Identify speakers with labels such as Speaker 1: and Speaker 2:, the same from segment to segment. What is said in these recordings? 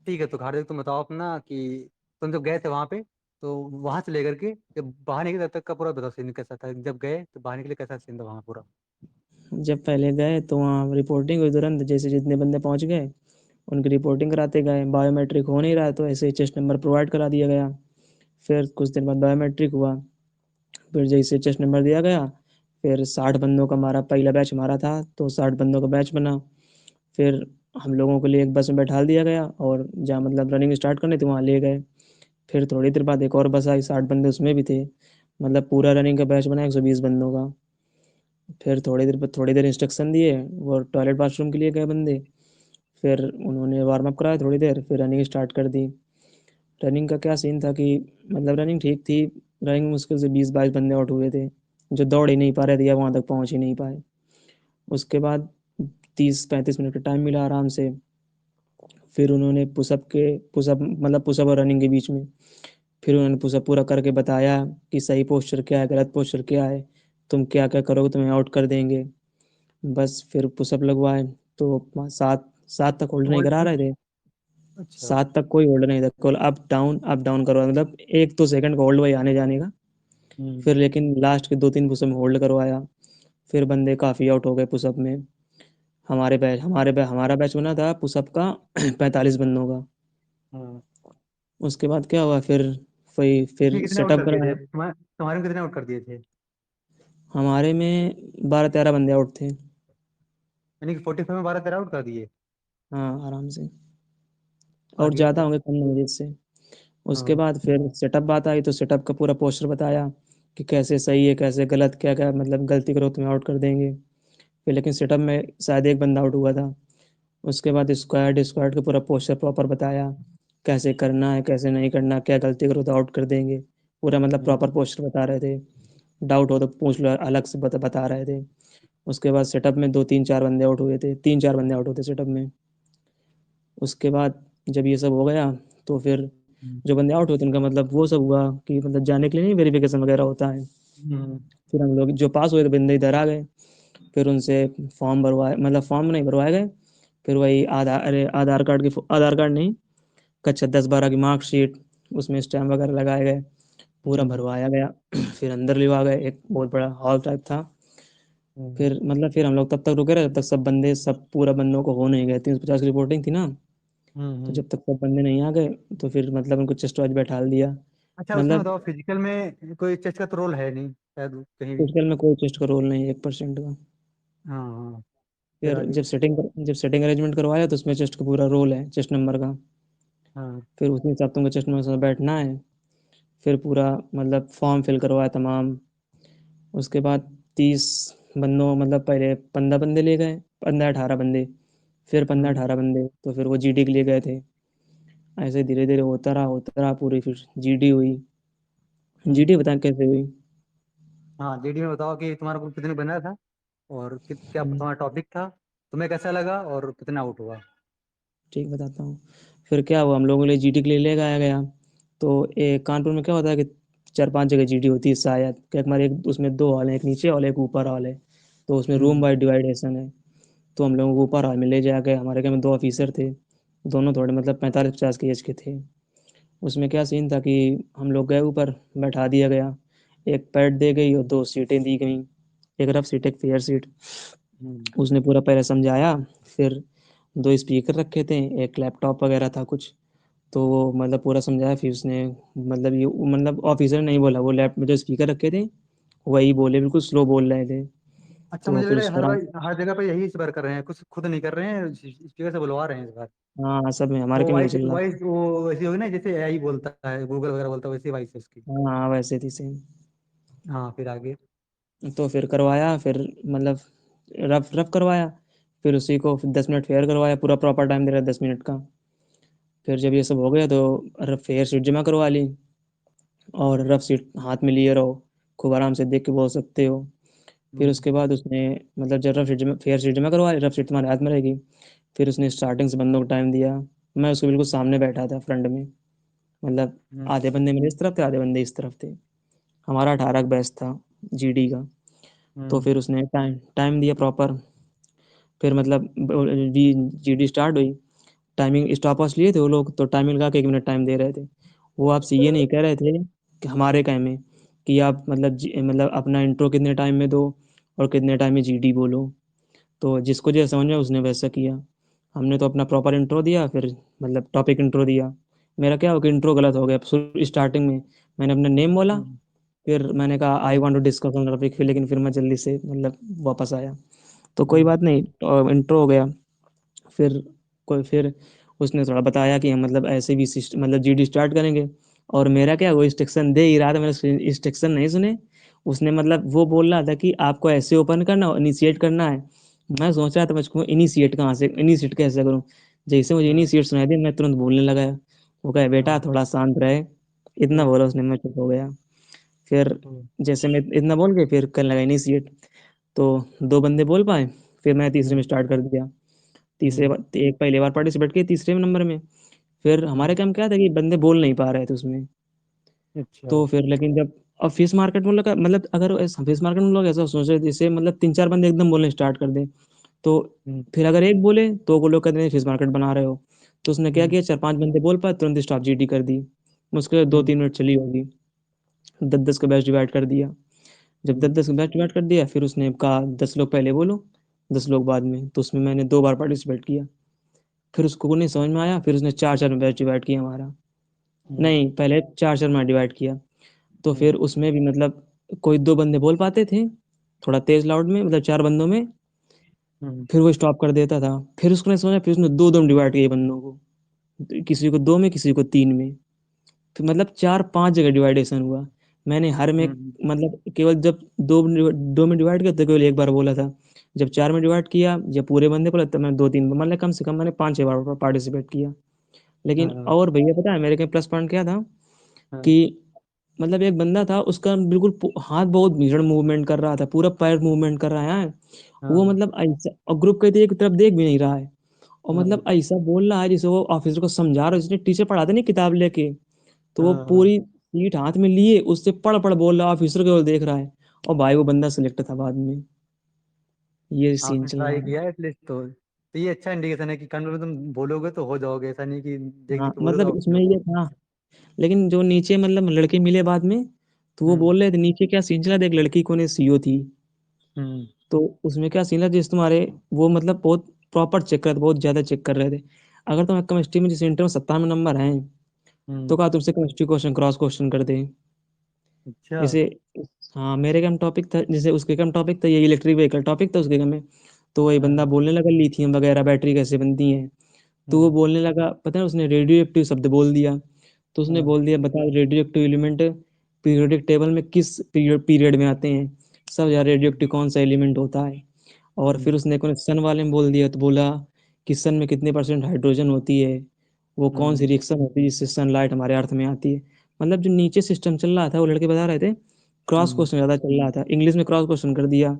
Speaker 1: ठीक है, तो घाट तुम बताओ अपना कि तुम जब गए थे वहां पे, तो वहां से लेकर के जब बाहर निकले तब तक का पूरा बताओ, सीन कैसा था जब गए तो बाहर निकले, कैसा सीन था वहां पूरा।
Speaker 2: जब पहले गए तो वहाँ रिपोर्टिंग हुई तुरंत, जैसे जितने बंदे पहुँच गए उनकी रिपोर्टिंग कराते गए। बायोमेट्रिक हो नहीं रहा तो ऐसे ही चेस्ट नंबर प्रोवाइड करा दिया गया। फिर कुछ दिन बाद बायोमेट्रिक हुआ। फिर जैसे चेस्ट नंबर दिया गया, फिर 60 बंदों का हमारा पहला बैच हमारा था, तो 60 बंदों का बैच बना। फिर हम लोगों के लिए एक बस में बैठा दिया गया और जहाँ मतलब रनिंग स्टार्ट करनी थी वहाँ ले गए। फिर थोड़ी देर बाद एक और बस आई, 60 बंदे उसमें भी थे। मतलब पूरा रनिंग का बैच बना 120 बंदों का। फिर थोड़ी देर इंस्ट्रक्शन दिए, वो टॉयलेट बाथरूम के लिए गए बंदे। फिर उन्होंने वार्म अप कराया थोड़ी देर, फिर रनिंग स्टार्ट कर दी। रनिंग का क्या सीन था कि मतलब रनिंग ठीक थी। रनिंग में मुश्किल से 20-22 बंदे आउट हुए थे, जो दौड़ ही नहीं पा रहे थे या वहाँ तक पहुँच ही नहीं पाए। उसके बाद 30-35 मिनट का टाइम मिला आराम से। फिर उन्होंने पुशअप मतलब पुशअप और रनिंग के बीच में फिर उन्होंने पुशअप पूरा करके बताया कि सही पोस्चर क्या है, गलत पोस्चर क्या है, तुम क्या क्या करोगे तुम्हें आउट कर देंगे। बस फिर पुशअप लगवाए। तो सात सात तक होल्ड नहीं
Speaker 1: होल्ड
Speaker 2: करा
Speaker 1: होल्ड।
Speaker 2: रहे थे।
Speaker 1: अच्छा।
Speaker 2: 7 तक कोई होल्ड नहीं था, केवल अप डाउन करवा, मतलब 1-2 सेकंड का होल्ड वही आने जाने का।
Speaker 1: हम्म।
Speaker 2: फिर लेकिन लास्ट के 2-3 पुशअप में होल्ड करवाया। फिर बंदे काफ़ी आउट हो गए पुशअप में। हमारा बैच बना था पुशअप का 45 बंदों का।
Speaker 1: हाँ।
Speaker 2: उसके बाद क्या हुआ, फिर
Speaker 1: इसमें कितने आउट
Speaker 2: सेटअप
Speaker 1: कर दिए थे
Speaker 2: कराया।
Speaker 1: तुम्हारे में कितने आउट कर दिए थे?
Speaker 2: हमारे में 12-13 बंदे आउट थे।
Speaker 1: यानी कि 45 में 12 13 आउट कर दिए।
Speaker 2: हाँ आराम से। और
Speaker 1: आगे
Speaker 2: ज़्यादा
Speaker 1: फिर।
Speaker 2: होंगे कम नहीं से। उसके
Speaker 1: हाँ।
Speaker 2: बाद फिर सेटअप बात आई, तो सेटअप का पूरा पोस्टर बताया कि कैसे सही है कैसे गलत, क्या क्या मतलब गलती करो तुम्हें आउट कर देंगे। फिर लेकिन सेटअप में शायद एक बंदा आउट हुआ था। उसके बाद स्क्वाड स्क्वाड का पूरा पोस्टर प्रॉपर बताया, कैसे करना है कैसे नहीं करना, क्या गलती करो तो आउट कर देंगे। पूरा मतलब
Speaker 1: हम्म।
Speaker 2: प्रॉपर पोस्टर बता रहे थे। डाउट हो तो पूछ लो, अलग से बता रहे थे। उसके बाद सेटअप में 2-3-4 बंदे आउट हुए थे, 3-4 बंदे आउट होते सेटअप में। उसके बाद जब ये सब हो गया तो फिर
Speaker 1: हम्म।
Speaker 2: जो बंदे आउट हुए थे उनका मतलब वो सब हुआ कि मतलब जाने के लिए नहीं वेरिफिकेशन वगैरह होता है।
Speaker 1: हम्म।
Speaker 2: फिर हम लोग जो पास हुए थे बंदे इधर आ गए। फिर उनसे फॉर्म भरवाए, मतलब फॉर्म नहीं भरवाए गए। फिर वही आधार कार्ड नहीं, कक्षा 10-12 की मार्कशीट, उसमें स्टैम्प वगैरह लगाए गए, पूरा
Speaker 1: हम्म।
Speaker 2: भरवाया गया। फिर अंदर लिवा गए, एक बहुत बड़ा हॉल टाइप था।
Speaker 1: हम्म।
Speaker 2: फिर हम लोग तब तक रुके रहे जब तक सब पूरा बंदों को हो नहीं गए, 350 की रिपोर्टिंग थी ना। तो
Speaker 1: हम्म।
Speaker 2: जब तक सब बंदे नहीं आ गए तो फिर मतलब उनको चेस्ट वाइज बैठा दिया।
Speaker 1: अच्छा, उसमें
Speaker 2: मतलब
Speaker 1: बताओ, फिजिकल में कोई चेस्ट का तो रोल है नहीं शायद कहीं भी।
Speaker 2: फिजिकल में कोई चेस्ट का रोल नहीं है 1% का।
Speaker 1: हाँ हाँ। फिर
Speaker 2: फिर
Speaker 1: आगे।
Speaker 2: जब सेटिंग अरेंजमेंट करवाया तो उसमें चेस्ट का पूरा रोल है, चेस्ट नंबर का।
Speaker 1: हाँ।
Speaker 2: फिर उसी हिसाब तुमको चेस्ट नंबर से बैठना है। फिर पूरा मतलब फॉर्म फिल करवाया तमाम। उसके बाद 30 बंदों मतलब पहले 15 बंदे ले गए, 15-18 बंदे। फिर पंद्रह
Speaker 1: हम्म।
Speaker 2: अठारह बंदे तो फिर वो जीडी के लिए गए थे। ऐसे धीरे धीरे होता रहा पूरी फिर जीडी हुई।
Speaker 1: हम्म।
Speaker 2: जीडी बताएं कैसे हुई।
Speaker 1: हाँ, जीडी में बताओ कि तुम्हारा ग्रुप कितने बना था, और क्या
Speaker 2: हम्म,
Speaker 1: तुम्हारा टॉपिक था, तुम्हें कैसा लगा और कितना आउट हुआ।
Speaker 2: ठीक बताता हूँ। फिर क्या हुआ, हम लोगों के लिए जीडी के लिए ले गया गया। तो कानपुर में क्या होता है कि 4-5 जगह जीडी होती है शायद, कि हमारे एक उसमें 2 हॉल हैं, एक नीचे हॉल एक ऊपर हॉल है। तो उसमें रूम
Speaker 1: हम्म।
Speaker 2: वाइज डिवाइडेशन है। तो हम लोगों को ऊपर हॉल में ले जाया गया, हमारे घर में 2 ऑफिसर थे। दोनों थोड़े मतलब 45-50 की एज के थे। उसमें क्या सीन था कि हम लोग गए ऊपर, बैठा दिया गया। एक पैड दे गई और 2 सीटें दी गई, एक रफ सीट एक फेयर सीट।
Speaker 1: हम्म।
Speaker 2: उसने पूरा पहले समझाया। फिर 2 स्पीकर रखे थे, एक लैपटॉप वगैरह था कुछ। तो वो मतलब पूरा समझाया। फिर उसने मतलब ये मतलब ऑफिसर ने नहीं बोला, वो लैप में जो स्पीकर रखे थे वही बोले, बिल्कुल स्लो बोल रहे थे।
Speaker 1: अच्छा,
Speaker 2: तो
Speaker 1: मुझे लग
Speaker 2: फिर
Speaker 1: रहा है
Speaker 2: उसके बाद
Speaker 1: हर जगह पे यही इस बार कर रहे हैं, कुछ खुद नहीं कर रहे हैं, स्पीकर से बुलवा रहे हैं इस बार।
Speaker 2: हाँ सब में हमारे
Speaker 1: वो
Speaker 2: कम नहीं
Speaker 1: वॉइस
Speaker 2: चल रहा।
Speaker 1: वॉइस वो वैसी होगी ना, जैसे एआई बोलता है, गूगल वगैरह बोलता है, वैसी वॉइस है उसकी।
Speaker 2: हाँ हाँ वैसे थी सेम।
Speaker 1: हाँ, फिर आगे।
Speaker 2: तो फिर करवाया, फिर मतलब रफ रफ करवाया। फिर उसी को 10 मिनट फेयर करवाया, पूरा प्रॉपर टाइम दे रहा 10 मिनट का। फिर जब ये सब हो गया तो रफ फेयर सीट जमा करवा ली। और रफ सीट हाथ में लिए रहो, खूब आराम से देख के बोल सकते हो। फिर
Speaker 1: हम्म।
Speaker 2: उसके बाद उसने मतलब जब फेयर सीट जमा करवा ली, रफ सीट तुम्हारे हाथ में रहेगी। फिर उसने स्टार्टिंग से बंदों को टाइम दिया। मैं उसके बिल्कुल सामने बैठा था फ्रंट में। मतलब
Speaker 1: हम्म।
Speaker 2: आधे बंदे मेरे इस तरफ थे, आधे बंदे इस तरफ थे। हमारा 18 का बैच था जीडी का। तो
Speaker 1: हम्म।
Speaker 2: फिर उसने टाइम टाइम दिया प्रॉपर। फिर मतलब जीडी स्टार्ट हुई। टाइमिंग स्टॉप वॉच लिए थे वो लोग, तो टाइमिंग लगा के 1 मिनट टाइम दे रहे थे। वो आपसे ये नहीं कह रहे थे कि हमारे टाइम में कि आप मतलब मतलब अपना इंट्रो कितने टाइम में दो और कितने टाइम में जीडी बोलो। तो जिसको जैसा समझ में आया उसने वैसा किया। हमने तो अपना प्रॉपर इंट्रो दिया, फिर मतलब टॉपिक इंट्रो दिया। मेरा क्या हो कि इंट्रो गलत हो गया शुरू स्टार्टिंग में। मैंने अपना नेम बोला,
Speaker 1: हम्म।
Speaker 2: फिर मैंने कहा I
Speaker 1: hmm.
Speaker 2: Want to discuss on topic, फिर लेकिन फिर मैं जल्दी से मतलब वापस आया। तो कोई
Speaker 1: हम्म।
Speaker 2: बात नहीं, इंट्रो हो गया। फिर फिर उसने थोड़ा बताया कि हम मतलब ऐसे भी मतलब जीडी स्टार्ट करेंगे। और मेरा क्या, वो इंस्ट्रक्शन दे ही रहा था, मैंने इंस्ट्रक्शन नहीं सुने। उसने मतलब वो बोल रहा था कि आपको ऐसे ओपन करना इनिशिएट करना है। मैं सोच रहा था मुझको इनिशिएट कहाँ से, इनिशिएट कैसे करूँ। जैसे मुझे
Speaker 1: हाँ।
Speaker 2: इनिशिएट सुनाई दिया मैं तुरंत बोलने लगा। वो कहे बेटा
Speaker 1: हाँ।
Speaker 2: थोड़ा शांत रहे, इतना
Speaker 1: हम्म।
Speaker 2: बोला उसने, मैं चुप हो गया। फिर
Speaker 1: हम्म।
Speaker 2: जैसे मैं इतना बोल के फिर करने लगा इनिशिएट। तो 2 बंदे बोल पाए, फिर मैं तीसरे में
Speaker 1: हम्म।
Speaker 2: स्टार्ट कर दिया। तीसरे
Speaker 1: हम्म।
Speaker 2: बार एक पहली बार पार्टिसिपेट किया तीसरे नंबर में। फिर
Speaker 1: हम्म।
Speaker 2: हमारे काम क्या था कि बंदे बोल नहीं पा रहे थे उसमें।
Speaker 1: अच्छा।
Speaker 2: तो फिर लेकिन जब अब फिश मार्केट में लगा मतलब अगर फिश मार्केट में लोग ऐसा सोच रहे थे जैसे मतलब 3-4 बंदे एकदम बोलने स्टार्ट कर दें। तो
Speaker 1: हम्म।
Speaker 2: फिर अगर एक बोले तो वो लोग कहते हैं फिश मार्केट बना रहे हो। तो उसने क्या
Speaker 1: हम्म।
Speaker 2: किया, 4-5 बंदे बोल पाए तुरंत स्टॉप जीडी कर दी। मुश्किल दो
Speaker 1: हम्म।
Speaker 2: तीन मिनट चली होगी। 10-10 का बैच डिवाइड कर दिया। जब दस
Speaker 1: हम्म।
Speaker 2: दस का बैच डिवाइड कर दिया फिर उसने कहा 10 लोग पहले बोलो, 10 लोग बाद में। तो उसमें मैंने 2 बार पार्टिसिपेट किया। फिर उसको नहीं समझ में आया, फिर उसने 4-4 में बैच डिवाइड किया हमारा।
Speaker 1: हम्म।
Speaker 2: नहीं, पहले 4-4 में डिवाइड किया। तो
Speaker 1: हम्म।
Speaker 2: फिर उसमें भी मतलब कोई 2 बंदे बोल पाते थे थोड़ा तेज लाउड में, मतलब 4 बंदों में।
Speaker 1: हम्म।
Speaker 2: फिर वो स्टॉप कर देता था। फिर उसने सोचा, फिर उसने दो दो में डिवाइड किया बंदों को। तो किसी को 2 में, किसी को 3 में। फिर मतलब 4-5 जगह डिवाइडेशन हुआ। मैंने हर में
Speaker 1: हम्म।
Speaker 2: मतलब केवल जब दो में डिवाइड किया तो केवल एक बार बोला था। जब 4 में डिवाइड किया या पूरे बंदे बोला तब मैंने 2-3 बार, मतलब कम से कम मैंने 5-6 बार पार्टिसिपेट किया। लेकिन
Speaker 1: हाँ।
Speaker 2: और भैया पता है मेरे के प्लस पॉइंट क्या था
Speaker 1: हाँ।
Speaker 2: कि मतलब एक बंदा था उसका बिल्कुल हाथ बहुत भीषण मूवमेंट कर रहा था, पूरा पैर मूवमेंट कर रहा है। वो
Speaker 1: हाँ।
Speaker 2: मतलब ऐसा, और ग्रुप के एक तरफ देख भी नहीं रहा है। और
Speaker 1: हाँ।
Speaker 2: मतलब ऐसा बोल रहा है जैसे वो ऑफिसर को समझा रहा है, जिसने टीचर पढ़ाते नहीं किताब लेके। तो वो
Speaker 1: हाँ।
Speaker 2: पूरी सीट हाथ में लिए उससे पढ़ पढ़ बोल रहा है, ऑफिसर को देख रहा है। और भाई वो बंदा सिलेक्ट था बाद में। ये सीन
Speaker 1: आपने
Speaker 2: चल रहा
Speaker 1: ट्राई
Speaker 2: था।
Speaker 1: किया है एटलीस्ट, तो ये अच्छा इंडिकेशन है कि कंट्रोल में तुम बोलोगे तो हो जाओगे, ऐसा नहीं कि देख
Speaker 2: हाँ
Speaker 1: देख के बोलोगे
Speaker 2: मतलब
Speaker 1: और
Speaker 2: इसमें ये था। लेकिन जो नीचे मतलब लड़के मिले बाद में, तो वो
Speaker 1: हम्म।
Speaker 2: बोल रहे थे नीचे क्या सीन चला था, एक लड़की को ने सीओ थी।
Speaker 1: हम्म।
Speaker 2: तो उसमें क्या सीन है जिस तुम्हारे, वो मतलब बहुत प्रॉपर चेक कर रहे थे, बहुत ज्यादा चेक कर रहे थे। अगर तुम्हें केमिस्ट्री में जिस इंटर में 97 नंबर हैं,
Speaker 1: हम्म।
Speaker 2: तो कहा तुमसे केमिस्ट्री क्वेश्चन क्रॉस क्वेश्चन कर दे।
Speaker 1: अच्छा।
Speaker 2: जैसे हाँ मेरे कम टॉपिक था, जैसे उसके कम टॉपिक था, ये इलेक्ट्रिक व्हीकल टॉपिक था उसके कम में। तो वही बंदा
Speaker 1: हाँ।
Speaker 2: बोलने लगा लिथियम वगैरह बैटरी कैसे बनती हैं। तो वो
Speaker 1: हम्म।
Speaker 2: बोलने लगा, पता है उसने रेडियो एक्टिव शब्द बोल दिया। तो उसने
Speaker 1: हाँ।
Speaker 2: बोल दिया बता radio active element periodic table में किस पीरियड में आते हैं, सब यार रेडियो
Speaker 1: हम्म।
Speaker 2: एक्टिव कौन सा एलिमेंट होता है। और फिर
Speaker 1: हम्म।
Speaker 2: उसने को सन वाले में बोल दिया, तो बोला कि सन में कितने परसेंट हाइड्रोजन होती है, वो कौन सी
Speaker 1: हम्म।
Speaker 2: रिएक्शन होती है जिससे सनलाइट हमारे अर्थ में आती है। मतलब जो नीचे सिस्टम चल रहा था वो लड़के बता रहे थे, क्रॉस
Speaker 1: हम्म।
Speaker 2: क्वेश्चन ज्यादा चल रहा था, इंग्लिश में क्रॉस क्वेश्चन कर दिया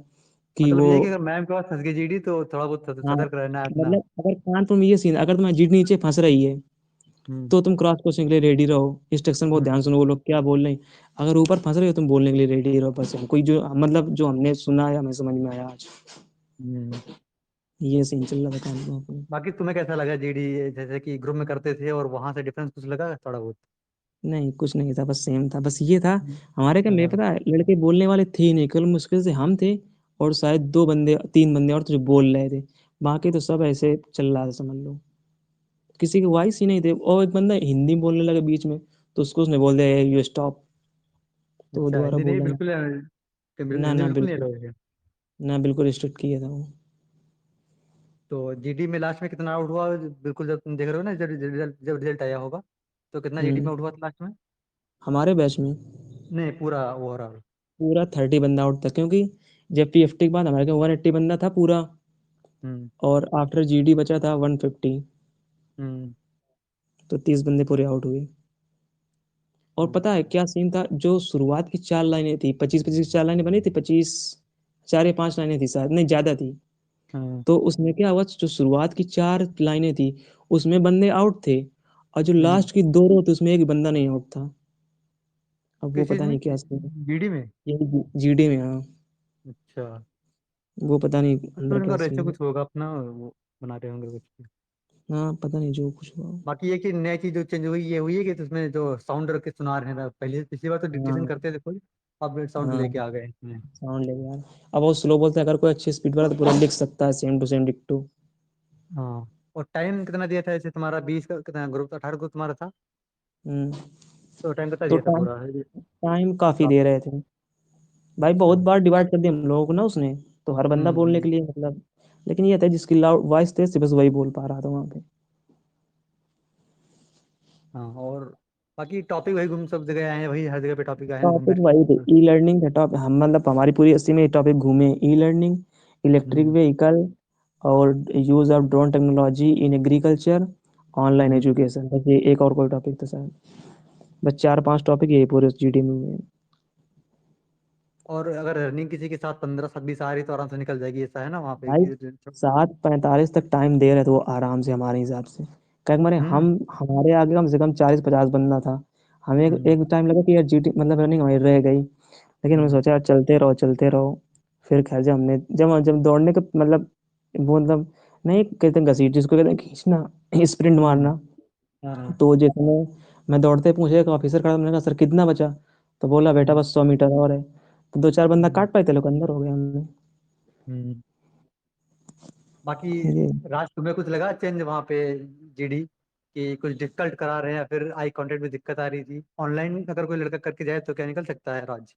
Speaker 2: कि
Speaker 1: मतलब
Speaker 2: वो।
Speaker 1: ये है कि अगर मैम के पास फंस गई जीडी तो थोड़ा बहुत
Speaker 2: हाँ
Speaker 1: सतर्क रहना है अपना।
Speaker 2: मतलब अगर कानपुर में ये सीन, अगर तुम्हारी जीड नीचे फंस रही है
Speaker 1: हम्म।
Speaker 2: तो तुम क्रॉस क्वेश्चन के लिए रेडी रहो, इंस्ट्रक्शन बहुत ध्यान
Speaker 1: हम्म।
Speaker 2: सुनो वो लोग क्या बोल रहे हैं। अगर ऊपर फंस रहे हो तुम बोलने के लिए रेडी रहो, बस कोई जो मतलब जो हमने सुना या हमें समझ में आया आज।
Speaker 1: हम्म।
Speaker 2: ये सीन चल रहा था कानपुर में।
Speaker 1: बाकी तुम्हें कैसा लगा जीडी, जैसे कि ग्रुप में करते थे और वहां से डिफरेंस कुछ लगा थोड़ा बहुत?
Speaker 2: नहीं कुछ नहीं था, बस सेम था, बस ये था।
Speaker 1: हम्म।
Speaker 2: हमारे क्या में
Speaker 1: हाँ।
Speaker 2: पता है लड़के बोलने वाले थे ही नहीं, केवल मुश्किल से हम थे और शायद 2 बंदे 3 बंदे और तो जो बोल रहे थे। बाकी तो सब ऐसे चल रहा था समझ लो, किसी के वॉइस ही नहीं थे। और एक बंदा हिंदी बोलने लगा बीच में, तो उसको उसने बोल दिया यू स्टॉप। तो वो
Speaker 1: अच्छा,
Speaker 2: दोबारा
Speaker 1: हिंदी नहीं
Speaker 2: बोला ना।
Speaker 1: बिल्कुल,
Speaker 2: ना
Speaker 1: हिंदी
Speaker 2: ना
Speaker 1: बिल्कुल नहीं
Speaker 2: बिल्कुल,
Speaker 1: अलाउड है?
Speaker 2: ना बिल्कुल स्ट्रिक्ट किया था वो।
Speaker 1: तो जीडी में लास्ट में कितना आउट हुआ बिल्कुल, जब तुम देख रहे हो ना, जब रिजल्ट आया होगा, तो कितना जीडी में
Speaker 2: हम्म।
Speaker 1: आउट हुआ था लास्ट में?
Speaker 2: हमारे बैच में
Speaker 1: नहीं, पूरा ओवरऑल।
Speaker 2: पूरा 30 बंदा आउट था, क्योंकि जब पीएफटी के बाद हमारे का 180 बंदा था पूरा।
Speaker 1: हम्म।
Speaker 2: और आफ्टर जीडी बचा था 150।
Speaker 1: हम्म।
Speaker 2: तो 30 बंदे पूरे आउट हुए। और पता है
Speaker 1: हम्म।
Speaker 2: क्या सीन था, जो शुरुआत की 4 लाइनें थी, 25-25 4 लाइनें बनी थी, 25 4 या 5 लाइनें थी शायद, नहीं ज्यादा थी।
Speaker 1: हाँ।
Speaker 2: तो उसमें क्या हुआ, जो शुरुआत की 4 लाइनें थी उसमें बंदे आउट थे। और जो
Speaker 1: हम्म।
Speaker 2: लास्ट की 2 रो थी उसमें एक बंदा नहीं आउट था। अब वो
Speaker 1: किस चीज
Speaker 2: पता
Speaker 1: में?
Speaker 2: नहीं क्या सीन है।
Speaker 1: जीडी में?
Speaker 2: ये जीडी में, हाँ।
Speaker 1: अच्छा।
Speaker 2: वो पता नहीं
Speaker 1: तो
Speaker 2: अंदर
Speaker 1: इनका
Speaker 2: क्या
Speaker 1: रेशियो
Speaker 2: सीन है।
Speaker 1: कुछ होगा अपना, वो बनाते होंगे कुछ भी।
Speaker 2: हाँ पता नहीं जो कुछ हुआ।
Speaker 1: बाकी ये कि नई चीज जो चेंज हुई ये हुई है कि उसमें जो साउंड रख के सुना रहे हैं, पहले पिछली बार तो डिक्टेशन
Speaker 2: हाँ
Speaker 1: करते थे कोई, अब साउंड
Speaker 2: हाँ
Speaker 1: लेके आ गए इसमें।
Speaker 2: साउंड लेके यार। अब वो स्लो बोलते हैं, अगर कोई अच्छी स्पीड वाला तो पूरा लिख सकता है सेम टू सेम डिक्टो।
Speaker 1: हाँ। और टाइम कितना दिया था, जैसे तुम्हारा 20 का कितना ग्रुप, 18 ग्रुप तुम्हारा था,
Speaker 2: हम्म।
Speaker 1: तो टाइम कितना
Speaker 2: तो
Speaker 1: दिया था
Speaker 2: टाइम
Speaker 1: पूरा?
Speaker 2: टाइम काफी
Speaker 1: काफी।
Speaker 2: दे रहे थे भाई, बहुत
Speaker 1: अच्छा।
Speaker 2: बार डिवाइड कर दिया हम लोगों को ना उसने, तो हर बंदा बोलने
Speaker 1: हम्म।
Speaker 2: के लिए मतलब। लेकिन ये था जिसकी लाउड वॉइस तेज थी बस वही बोल पा रहा था वहाँ पे।
Speaker 1: हाँ। और बाकी टॉपिक वही घूम, सब जगह आए हैं, वही हर जगह पे टॉपिक आए हैं,
Speaker 2: टॉपिक
Speaker 1: बैठ के
Speaker 2: वही थे,
Speaker 1: discuss।
Speaker 2: ई लर्निंग था टॉपिक, हम मतलब हमारी पूरी अस्सी में टॉपिक घूमे, ई लर्निंग, इलेक्ट्रिक
Speaker 1: हम्म।
Speaker 2: व्हीकल, और use of drone technology in agriculture, online
Speaker 1: hmm.
Speaker 2: Education, बस ये एक और कोई टॉपिक था शायद। बस 4-5 टॉपिक यही पूरे जीडी में हुए हैं।
Speaker 1: और अगर रनिंग किसी के साथ 15 से 20 आ रही तो आराम से निकल जाएगी, ऐसा है ना वहाँ पे
Speaker 2: भाई
Speaker 1: कि।
Speaker 2: 7:45 तक टाइम दे रहे थे वो आराम से हमारे हिसाब से। क्या हमारे
Speaker 1: हम्म।
Speaker 2: हम हमारे आगे कम से कम 40-50 बंदा था। हमें
Speaker 1: हम्म।
Speaker 2: एक टाइम लगा कि यार जीटी मतलब रनिंग हमारी रह गई, लेकिन हमने
Speaker 1: हम्म।
Speaker 2: सोचा यार चलते रहो चलते रहो। फिर खैर जब हमने जब जब दौड़ने का मतलब वो मतलब नहीं कहते हैं घसीट जिसको कहते हैं खींचना, स्प्रिंट
Speaker 1: हम्म।
Speaker 2: मारना।
Speaker 1: हाँ हाँ।
Speaker 2: तो जैसे मैं दौड़ते पूछे एक ऑफिसर खड़ा था, मैंने कहा सर कितना बचा? तो बोला बेटा
Speaker 1: हम्म।
Speaker 2: बस 100 मीटर और है। तो 2-4 बंदा
Speaker 1: हम्म।
Speaker 2: काट पाए थे, लोग अंदर हो गए हमने।
Speaker 1: हम्म। बाकी
Speaker 2: ये
Speaker 1: राज तुम्हें कुछ लगा चेंज वहाँ पे, जीडी, कि कुछ डिफिकल्ट करा रहे हैं या फिर आई कांटेक्ट में दिक्कत आ रही थी? ऑनलाइन अगर कोई लड़का करके जाए तो क्या निकल सकता है राज?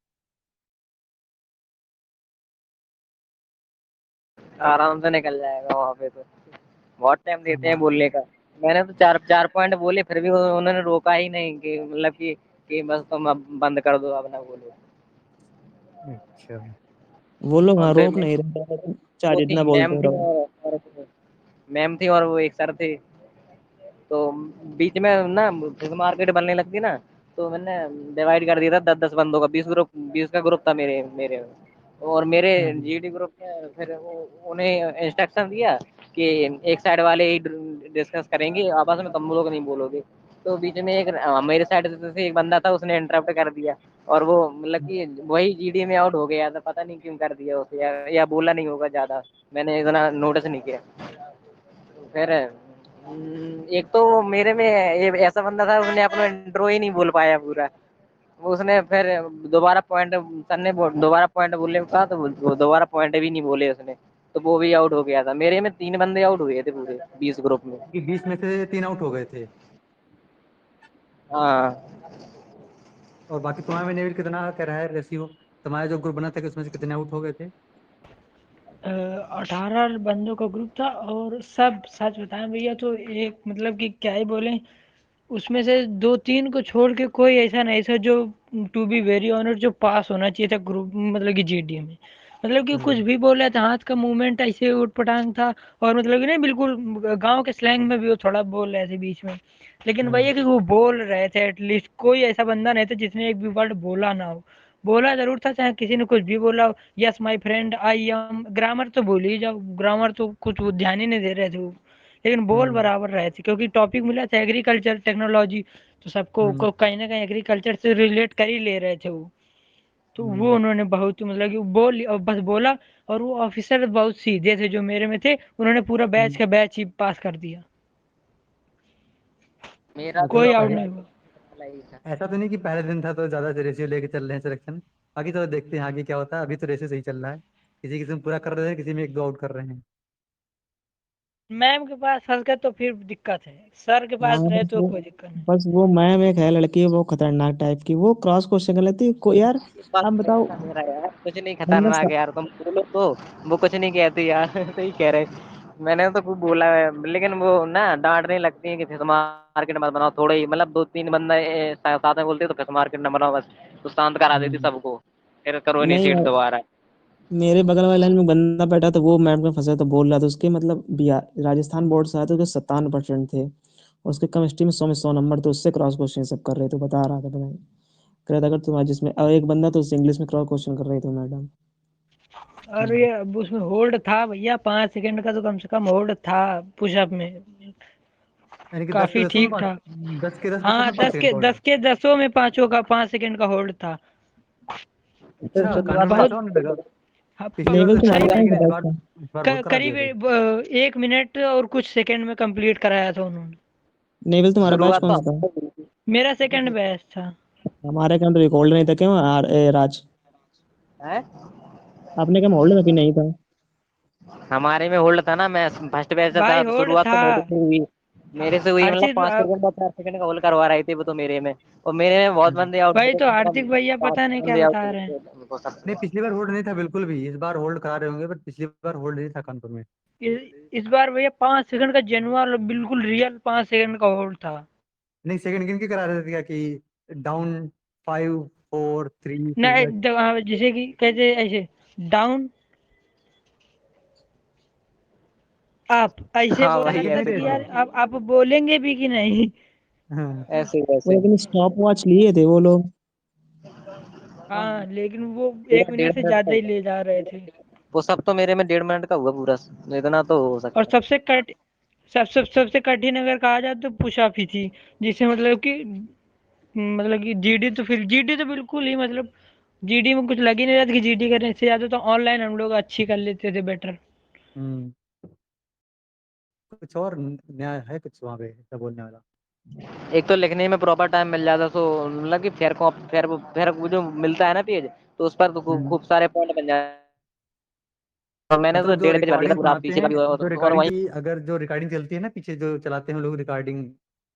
Speaker 3: आराम से निकल जाएगा वहाँ पे तो। बहुत टाइम देते हैं
Speaker 1: हम्म।
Speaker 3: बोलने का। मैंने तो चार चार पॉइंट बोले फिर भी उन्होंने रोका ही नहीं कि मतलब कि बस तुम अब बंद कर दो अब ना बोलो।
Speaker 1: अच्छा।
Speaker 2: वो लोग
Speaker 3: और
Speaker 2: हाँ
Speaker 3: फिर
Speaker 2: रोक नहीं रहे, चाहे
Speaker 3: दो
Speaker 2: जितना
Speaker 3: तीन मैम
Speaker 2: बोलते
Speaker 3: थी
Speaker 2: रहो।
Speaker 3: और मैम थी और वो एक सर थे। तो बीच में ना फिश मार्केट बनने लगती ना, तो मैंने डिवाइड कर दिया था 10-10 बंदों का, 20 का ग्रुप था मेरे मेरे और मेरे
Speaker 1: हम्म।
Speaker 3: जीडी ग्रुप में फिर उन्हें इंस्ट्रक्शन दिया कि एक साइड वाले ही डिस्कस करेंगे, आपस में तुम लोग नहीं बोलोगे। तो बीच में एक मेरे साइड से एक बंदा था, उसने इंटरप्ट कर दिया और वो मतलब कि वही जीडी में आउट हो गया था, पता नहीं क्यों कर दिया उसे, या बोला नहीं होगा ज्यादा, मैंने इतना नोटिस नहीं किया। फिर एक तो मेरे में ऐसा बंदा था, उसने अपना इंट्रो ही नहीं बोल पाया पूरा। उसने फिर दोबारा पॉइंट सर ने दोबारा पॉइंट बोलने को कहा, तो वो दोबारा पॉइंट भी नहीं बोले उसने, तो वो भी आउट हो गया था। मेरे में 3 बंदे आउट हुए थे पूरे 20 ग्रुप में।
Speaker 1: कि 20 में से 3 आउट हो गए थे।
Speaker 3: हाँ।
Speaker 1: और बाकी तुम्हारे में नेविल कितना कह रहा है रेशियो, तुम्हारा जो ग्रुप बना था कि उसमें से कितने आउट हो गए थे?
Speaker 4: 18 बंदों का ग्रुप था और सब सच बताएं भैया तो एक मतलब कि क्या ही बोले, उसमें से 2-3 को छोड़ के कोई ऐसा नहीं था जो टू बी वेरी ऑनेस्ट जो पास होना चाहिए था ग्रुप मतलब कि जीडी में। मतलब कि कुछ
Speaker 1: हम्म।
Speaker 4: भी बोल रहा था, हाथ का मूवमेंट ऐसे उटपटांग था। और मतलब कि नहीं बिल्कुल गांव के स्लैंग में भी वो थोड़ा बोल रहे थे बीच में। लेकिन वही
Speaker 1: हम्म।
Speaker 4: है कि वो बोल रहे थे, एटलीस्ट कोई ऐसा बंदा नहीं था जिसने एक भी वर्ड बोला ना हो। बोला जरूर था, चाहे किसी ने कुछ भी बोला हो। Yes my friend I am, grammar तो भूल ही जाओ, ग्रामर तो कुछ वो ध्यान ही नहीं दे रहे थे वो। लेकिन बोल
Speaker 1: हम्म।
Speaker 4: बराबर रहे थे क्योंकि टॉपिक मिला था एग्रीकल्चर टेक्नोलॉजी, तो सबको
Speaker 1: हम्म।
Speaker 4: कहीं ना कहीं एग्रीकल्चर से रिलेट कर ही ले रहे थे वो। तो वो
Speaker 1: हम्म।
Speaker 4: उन्होंने बहुत मतलब कि बोल और बस बोला। और वो ऑफिसर बहुत सीधे थे जो मेरे में थे, उन्होंने पूरा बैच
Speaker 1: हम्म।
Speaker 4: का बैच ही पास कर दिया।
Speaker 3: मेरा तो
Speaker 4: कोई
Speaker 1: चलो
Speaker 4: आउट
Speaker 1: बढ़िया।
Speaker 4: नहीं हुआ।
Speaker 3: वाला ही था।
Speaker 1: ऐसा तो नहीं कि पहले दिन था तो ज्यादा रेशियो लेके चल रहे हैं सिलेक्शन। बाकी तो देखते हैं आगे क्या होता है, अभी तो रेशियो सही चल रहा है, किसी किसी में पूरा कर रहे हैं, किसी में एक दो आउट कर रहे हैं।
Speaker 4: मैम के पास फंस गए तो फिर दिक्कत है, सर के पास
Speaker 2: हाँ
Speaker 4: रहे तो कोई दिक्कत नहीं।
Speaker 2: बस वो मैम एक है लड़की, वो खतरनाक टाइप की, वो क्रॉस क्वेश्चन कर लेती है को यार।
Speaker 3: इस बात
Speaker 2: आप
Speaker 3: पे
Speaker 2: बताओ
Speaker 3: था मेरा यार, कुछ नहीं
Speaker 2: बंदा
Speaker 3: खतरनाक यार, तुम बोलो तो वो कुछ नहीं कहती यार। सही कह रहे। मैंने तो खूब बोला है, लेकिन वो ना डांटने लगती है कि फिश मार्केट मत बनाओ, थोड़े ही मतलब 2-3 बंदा साथ में बोलते तो फिश मार्केट न बनाओ बस, तो शांत करा देती
Speaker 1: हम्म।
Speaker 3: सबको। फिर करो
Speaker 2: नहीं
Speaker 3: इनिशिएट
Speaker 2: यार,
Speaker 3: दोबारा।
Speaker 2: मेरे बगल वाले लाइन में बंदा बैठा तो वो मैम में फंसा तो बोल रहा था उसके मतलब बिहार राजस्थान बोर्ड से आए थे, उसके 57% थे। उसके केमिस्ट्री में 100 में 100 नंबर, तो उससे क्रॉस क्वेश्चन सब कर रहे थे, बता रहा था बताइए। कह रहा था अगर तुम्हारा जिसमें और एक बंदा तो उससे इंग्लिश में क्रॉस क्वेश्चन कर रही थी मैडम।
Speaker 4: और ये अब उसमें होल्ड था भैया, 5 सेकंड का तो कम से कम होल्ड था पुशअप में।
Speaker 1: यानी कि 10 के
Speaker 4: काफी
Speaker 1: 10 में
Speaker 4: ठीक
Speaker 1: पाँच,
Speaker 4: था।
Speaker 1: 10 के 10 पुशअप
Speaker 4: हाँ
Speaker 1: में 5
Speaker 4: दस
Speaker 1: सेकंड
Speaker 4: के
Speaker 1: का
Speaker 4: दस
Speaker 1: ऑर्डर।
Speaker 4: के दसों में पांचों का 5 सेकंड का होल्ड था।
Speaker 1: अच्छा,
Speaker 3: शुरुआत
Speaker 1: कानून में
Speaker 4: बहुत।
Speaker 1: ऐसा होने लगा।
Speaker 4: हाँ,
Speaker 1: पिछली बार
Speaker 2: लेवल
Speaker 1: तो
Speaker 2: तुम्हारा
Speaker 1: अच्छा
Speaker 4: करीब
Speaker 1: किया,
Speaker 2: कौन
Speaker 1: लेकिन
Speaker 2: सा बैच था?
Speaker 1: इस बार बहुत करा
Speaker 4: करीब
Speaker 1: दिया थे।
Speaker 4: 1 मिनट और कुछ सेकंड में कंप्लीट कराया था उन्होंने।
Speaker 2: नेवल तुम्हारा बैच
Speaker 3: शुरुआत तो
Speaker 2: कौन सा था?
Speaker 3: हमसे हुई थी।
Speaker 4: मेरा सेकंड बैच था।
Speaker 2: हमारे कैंप रिकॉर्ड नहीं था क्यों राज?
Speaker 3: हैं?
Speaker 2: आपने क्या होल्ड था कि नहीं था?
Speaker 3: हमारे में होल्ड था ना, मैं फर्स्ट बैच से था
Speaker 4: भाई
Speaker 3: तो
Speaker 4: होल्ड
Speaker 3: शुरुआत तो
Speaker 4: था।
Speaker 3: मेरे से हुई मतलब
Speaker 4: अर्चित
Speaker 3: 5 सेकंड या 4 सेकंड का होल्ड करवा रहे थे वो तो मेरे में। और मेरे में बहुत बंदे आउट
Speaker 4: वही
Speaker 3: थे,
Speaker 4: तो
Speaker 3: मतलब
Speaker 4: हार्दिक भैया
Speaker 3: 5
Speaker 4: पता नहीं क्या
Speaker 3: बंदे आउट
Speaker 4: बता
Speaker 3: हो
Speaker 4: रहे हैं।
Speaker 3: गए थे, उनको सब
Speaker 1: नहीं, पिछली बार होल्ड नहीं था बिल्कुल भी, इस बार होल्ड करा रहे होंगे, बट पिछली बार होल्ड नहीं था कानपुर में।
Speaker 4: इस बार भैया 5 सेकंड का जेनुअन बिल्कुल रियल 5 सेकंड का होल्ड था।
Speaker 1: नहीं, सेकंड गिन के करा रहे थे क्या कि डाउन 5 4 3 फिर
Speaker 4: नहीं
Speaker 1: बैक।
Speaker 4: जैसे कि कैसे ऐसे डाउन आप ऐसे
Speaker 3: हाँ
Speaker 4: बोला
Speaker 3: वही
Speaker 4: करता
Speaker 1: नहीं
Speaker 4: था
Speaker 3: ऐसे
Speaker 4: कि
Speaker 1: रहते।
Speaker 4: यार आप बोलेंगे भी कि नहीं।
Speaker 1: हाँ।
Speaker 3: ऐसे ही
Speaker 2: वो
Speaker 3: वैसे
Speaker 2: लेकिन स्टॉप वॉच लिए थे वो लोग।
Speaker 4: हाँ लेकिन वो एक
Speaker 3: पूरा
Speaker 4: मिनट
Speaker 3: डेढ़
Speaker 4: से
Speaker 3: मिनट का
Speaker 4: ज्यादा ही ले जा रहे थे।
Speaker 3: हुआ। वो सब तो मेरे में 1.5 मिनट का हुआ पूरा, इतना तो हो
Speaker 4: और
Speaker 3: सकता है।
Speaker 4: सबसे कठिन अगर कहा जाए तो पुशअप ही थी, जिससे मतलब कि जीडी तो फिर जीडी तो बिल्कुल ही मतलब जीडी में कुछ लग ही नहीं रहा था कि जीडी करने से ज्यादा तो ऑनलाइन हम लोग अच्छी कर लेते थे बेटर।
Speaker 1: हम्म। कुछ और नया है कुछ वहाँ पे ऐसा बोलने वाला?
Speaker 3: एक तो लिखने में प्रॉपर टाइम मिल जाता तो मतलब कि फेयर वो जो मिलता है ना पेज, तो उस पर तो
Speaker 1: हम्म।
Speaker 3: खूब सारे पॉइंट बन जाते हैं। और मैंने तो
Speaker 1: मतलब जो
Speaker 3: 1.5 पेज भर दिया था
Speaker 1: रिकॉर्डिंग
Speaker 3: पूरा
Speaker 1: सुनाते
Speaker 3: पीछे का
Speaker 1: हैं,
Speaker 3: भी,
Speaker 1: जो
Speaker 3: और
Speaker 1: रिकॉर्डिंग
Speaker 3: वहीं।
Speaker 1: की अगर जो रिकॉर्डिंग चलती है ना पीछे जो चलाते हैं हम लोग रिकॉर्डिंग,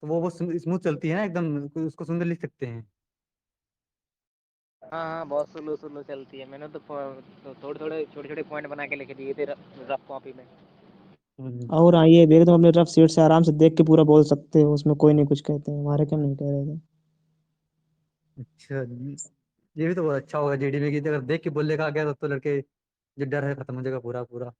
Speaker 1: तो वो स्मूथ चलती है ना एकदम, उसको सुंदर लिख सकते हैं।
Speaker 3: हाँ हाँ बहुत स्लो स्लो चलती है। मैंने तो थोड़े थोड़े छोटे छोटे पॉइंट बना के लिख दिए थे रफ कॉपी में।
Speaker 2: और हाँ ये देख, तुम अपने रफ सीट से आराम से देख के पूरा बोल सकते हो, उसमें कोई नहीं कुछ कहते हैं। हमारे क्या नहीं कह रहे थे।
Speaker 1: अच्छा, ये भी तो बहुत अच्छा होगा जीडी में कि अगर देख के बोलने का आ गया तो लड़के जो डर है खत्म हो जाएगा पूरा पूरा।